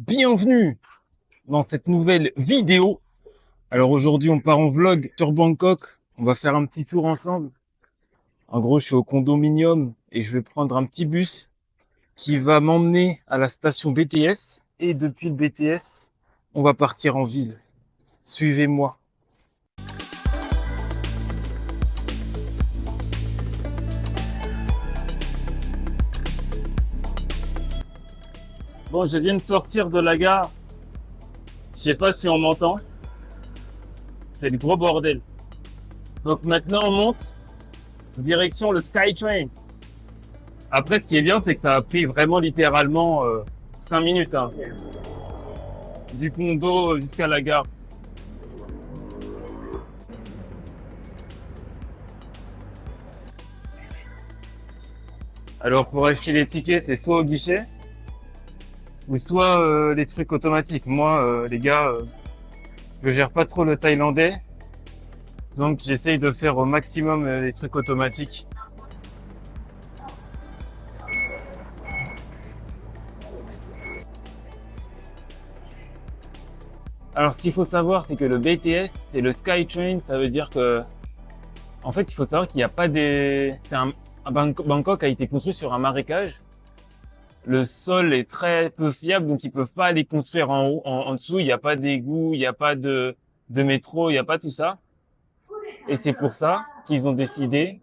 bienvenue dans cette nouvelle vidéo. Alors aujourd'hui, on part en vlog sur Bangkok. On va faire un petit tour ensemble. En gros, je suis au condominium et je vais prendre un petit bus qui va m'emmener à la station BTS. Et depuis le BTS, on va partir en ville. Suivez-moi. Bon, je viens de sortir de la gare. Je sais pas si on m'entend. C'est le gros bordel. Donc maintenant, on monte direction le Skytrain. Après, ce qui est bien, c'est que ça a pris vraiment littéralement 5 minutes. Hein. Du condo jusqu'à la gare. Alors, pour acheter les tickets, c'est soit au guichet, ou soit les trucs automatiques. Moi, les gars, je gère pas trop le thaïlandais. Donc, j'essaye de faire au maximum les trucs automatiques. Alors, ce qu'il faut savoir, c'est que le BTS, c'est le Skytrain. Ça veut dire que, en fait, il faut savoir qu'il n'y a pas des... Bangkok a été construit sur un marécage. Le sol est très peu fiable, donc ils peuvent pas aller construire en haut, en dessous. Il n'y a pas d'égout, il n'y a pas de métro, il n'y a pas tout ça. Et c'est pour ça qu'ils ont décidé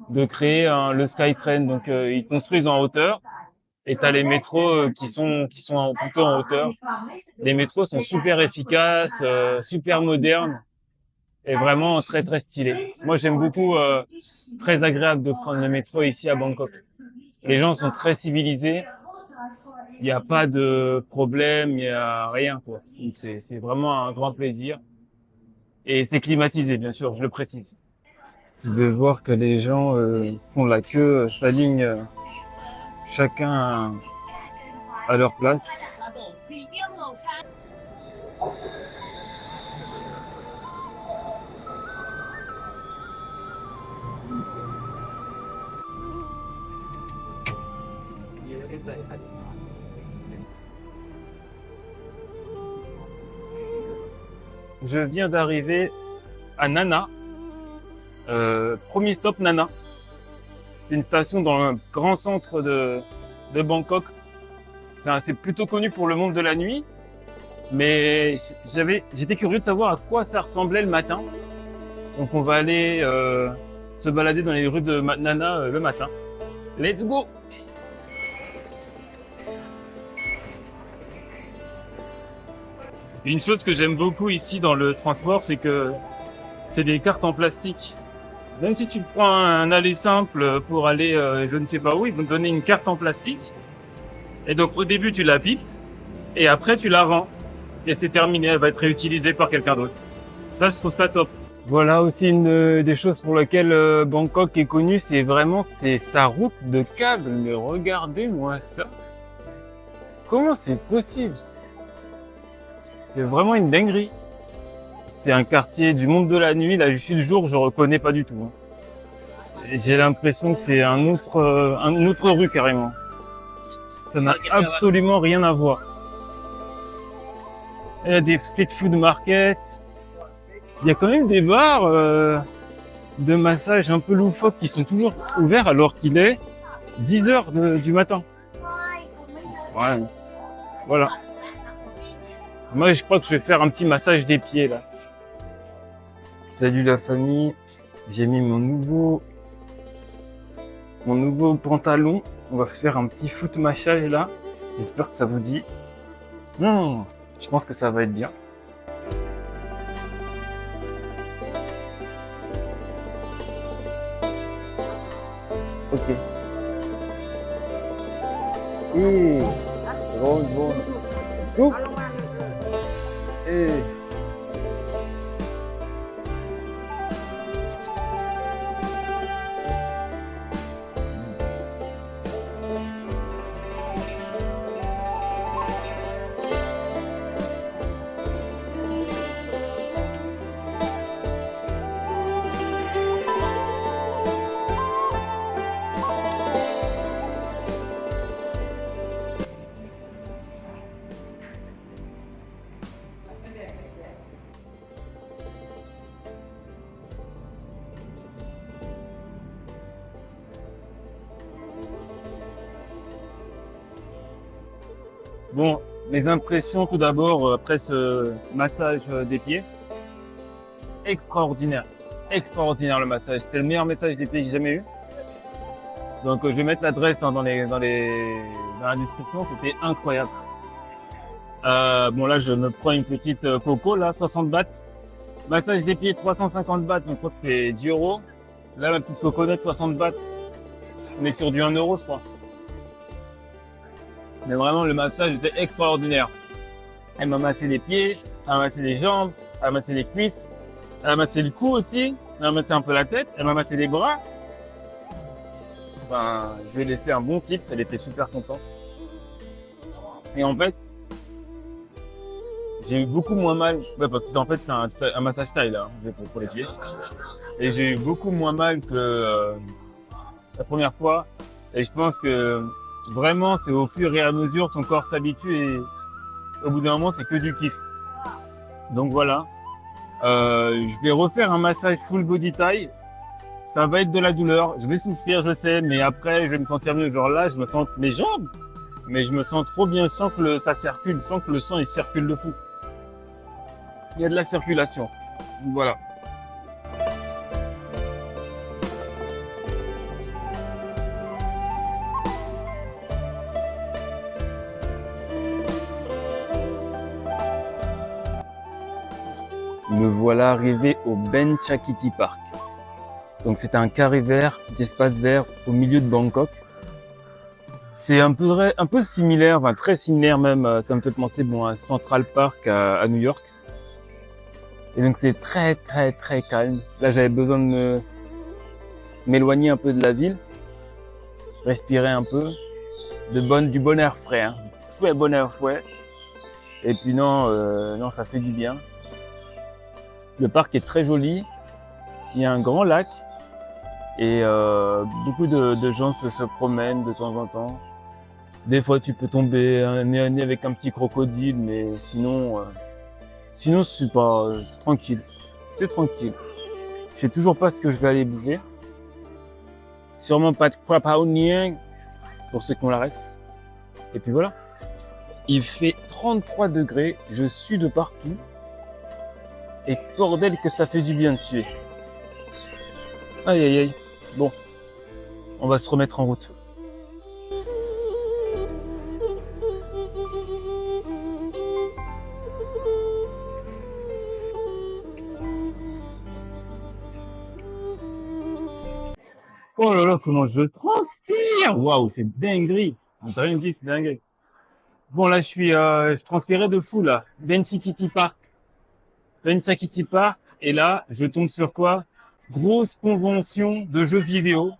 de créer le Skytrain. Donc ils construisent en hauteur. Et t'as les métros qui sont plutôt en hauteur. Les métros sont super efficaces, super modernes et vraiment très très stylés. Moi j'aime beaucoup, très agréable de prendre le métro ici à Bangkok. Les gens sont très civilisés. Il n'y a pas de problème, il n'y a rien quoi. Donc c'est vraiment un grand plaisir. Et c'est climatisé bien sûr, je le précise. Je vais voir que les gens font la queue, s'alignent chacun à leur place. Je viens d'arriver à Nana. Premier stop Nana. C'est une station dans un grand centre de Bangkok. C'est plutôt connu pour le monde de la nuit. Mais j'étais curieux de savoir à quoi ça ressemblait le matin. Donc on va aller se balader dans les rues de Nana le matin. Let's go! Une chose que j'aime beaucoup ici dans le transport, c'est que c'est des cartes en plastique. Même si tu prends un aller simple pour aller je ne sais pas où, ils vont te donner une carte en plastique. Et donc au début tu la pipes et après tu la rends. Et c'est terminé, elle va être réutilisée par quelqu'un d'autre. Ça, je trouve ça top. Voilà aussi une des choses pour lesquelles Bangkok est connu, c'est sa route de câbles. Mais regardez-moi ça. Comment c'est possible? C'est vraiment une dinguerie. C'est un quartier du monde de la nuit. Là, je suis le jour, je reconnais pas du tout. Hein. J'ai l'impression que c'est une autre rue carrément. Ça n'a absolument rien à voir. Il y a des street food market. Il y a quand même des bars de massage un peu loufoques qui sont toujours ouverts alors qu'il est 10 heures du matin. Ouais. Voilà. Moi, je crois que je vais faire un petit massage des pieds, là. Salut la famille. J'ai mis mon nouveau pantalon. On va se faire un petit foot massage, là. J'espère que ça vous dit. Je pense que ça va être bien. Ok. Bon. Tout. Bon, mes impressions tout d'abord après ce massage des pieds. Extraordinaire. Extraordinaire le massage. C'était le meilleur massage des pieds que j'ai jamais eu. Donc je vais mettre l'adresse hein, dans la description. C'était incroyable. Bon là je me prends une petite coco là, 60 bahts. Massage des pieds 350 bahts, donc je crois que c'était 10 euros. Là ma petite coconut 60 bahts. On est sur du 1 euro je crois. Mais vraiment le massage était extraordinaire. Elle m'a massé les pieds, elle m'a massé les jambes, elle m'a massé les cuisses, elle m'a massé le cou aussi, elle m'a massé un peu la tête, elle m'a massé les bras. Enfin, je lui ai laissé un bon tip, elle était super contente. Et en fait, j'ai eu beaucoup moins mal, ouais, parce que c'est en fait un massage taille là, pour les pieds. Et j'ai eu beaucoup moins mal que la première fois. Et je pense que vraiment, c'est au fur et à mesure, ton corps s'habitue et au bout d'un moment, c'est que du kiff. Donc voilà. Je vais refaire un massage full body taille. Ça va être de la douleur. Je vais souffrir, je sais, mais après, je vais me sentir mieux. Genre là, je me sens mes jambes, mais je me sens trop bien. Je sens que ça circule. Je sens que le sang, il circule de fou. Il y a de la circulation. Voilà. Me voilà arrivé au Ben Chakiti Park. Donc c'est un carré vert, petit espace vert au milieu de Bangkok. C'est un peu similaire, enfin très similaire même. Ça me fait penser bon à Central Park à New York. Et donc c'est très calme. Là j'avais besoin de m'éloigner un peu de la ville, respirer un peu, du bon air frais, hein. Fouet, bon air fouet. Et puis non, ça fait du bien. Le parc est très joli. Il y a un grand lac et beaucoup de gens se promènent de temps en temps. Des fois, tu peux tomber nez à nez avec un petit crocodile, mais sinon c'est tranquille. C'est tranquille. Je sais toujours pas ce que je vais aller bouffer. Sûrement pas de crap onion pour ceux qui ont la ref. Et puis voilà. Il fait 33 degrés. Je sue de partout. Et bordel que ça fait du bien de suer. Aïe aïe aïe. Bon, on va se remettre en route. Oh là là, comment je transpire! Waouh, c'est dinguerie. T'as rien dit, c'est dingue. Bon là, je transpirais de fou là. Benchikiti Park. Benchikiti Park. Et là, je tombe sur quoi? Grosse convention de jeux vidéo.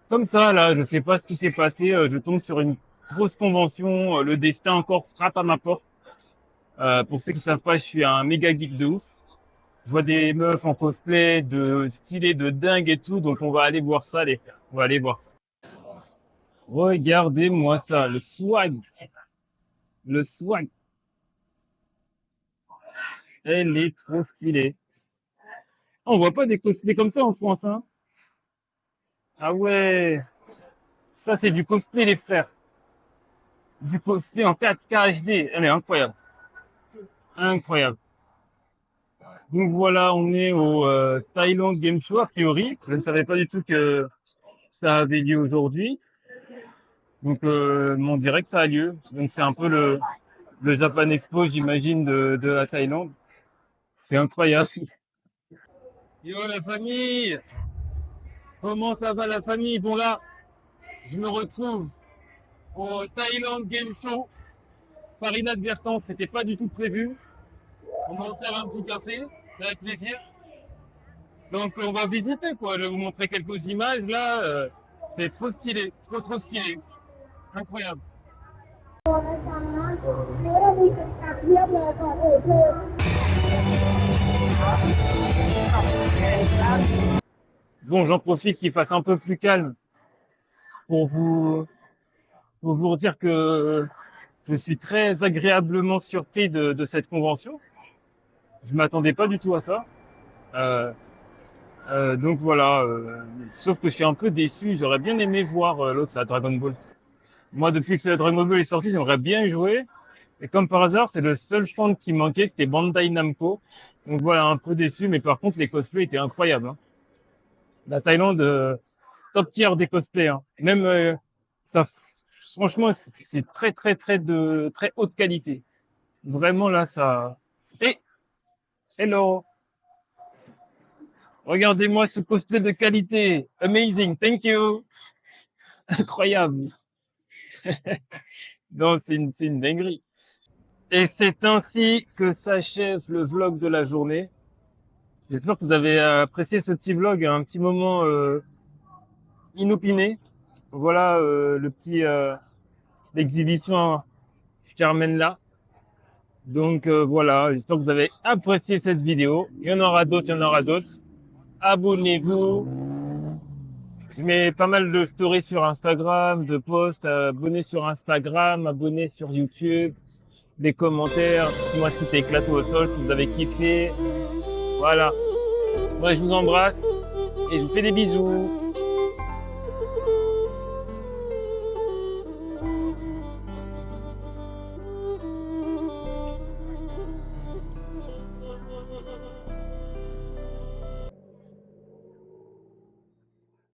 Comme ça, là, je sais pas ce qui s'est passé. Je tombe sur une grosse convention. Le destin encore frappe à ma porte. Pour ceux qui savent pas, je suis un méga geek de ouf. Je vois des meufs en cosplay, de stylé, de dingue et tout. Donc, on va aller voir ça, les gars. On va aller voir ça. Regardez-moi ça, le swag. Le swag. Elle est trop stylée. On voit pas des cosplays comme ça en France, hein. Ah ouais. Ça, c'est du cosplay, les frères. Du cosplay en 4K HD. Elle est incroyable. Incroyable. Donc voilà, on est au Thailand Game Show, a priori. Je ne savais pas du tout que ça avait lieu aujourd'hui. Donc on dirait que ça a lieu. Donc c'est un peu le Japan Expo, j'imagine, de la Thaïlande. C'est incroyable. Yo la famille! Comment ça va la famille? Bon là, je me retrouve au Thailand Game Show. Par inadvertance, c'était pas du tout prévu. On va en faire un petit café, avec plaisir. Donc on va visiter quoi. Je vais vous montrer quelques images là. C'est trop stylé, trop stylé. Incroyable. Bon, j'en profite qu'il fasse un peu plus calme pour vous dire que je suis très agréablement surpris de cette convention. Je m'attendais pas du tout à ça. Donc voilà. Sauf que je suis un peu déçu. J'aurais bien aimé voir l'autre, la Dragon Ball. Moi, depuis que Dragon Ball est sorti, j'aimerais bien y jouer. Et comme par hasard, c'est le seul stand qui manquait, c'était Bandai Namco. Donc voilà, un peu déçu, mais par contre, les cosplays étaient incroyables, hein. La Thaïlande, top tier des cosplays, hein. Même, ça, franchement, c'est très haute qualité. Vraiment, là, ça... Hey, hello! Regardez-moi ce cosplay de qualité. Amazing, thank you. Incroyable. Non, c'est une dinguerie. Et c'est ainsi que s'achève le vlog de la journée. J'espère que vous avez apprécié ce petit vlog, un petit moment inopiné. Voilà le petit l'exhibition, je termine là. Donc voilà, j'espère que vous avez apprécié cette vidéo. Il y en aura d'autres, il y en aura d'autres. Abonnez-vous. Je mets pas mal de stories sur Instagram, de posts. Abonnez sur Instagram, abonnez sur YouTube. Des commentaires. Dites-moi si t'es éclaté au sol, si vous avez kiffé. Voilà. Moi, je vous embrasse et je vous fais des bisous.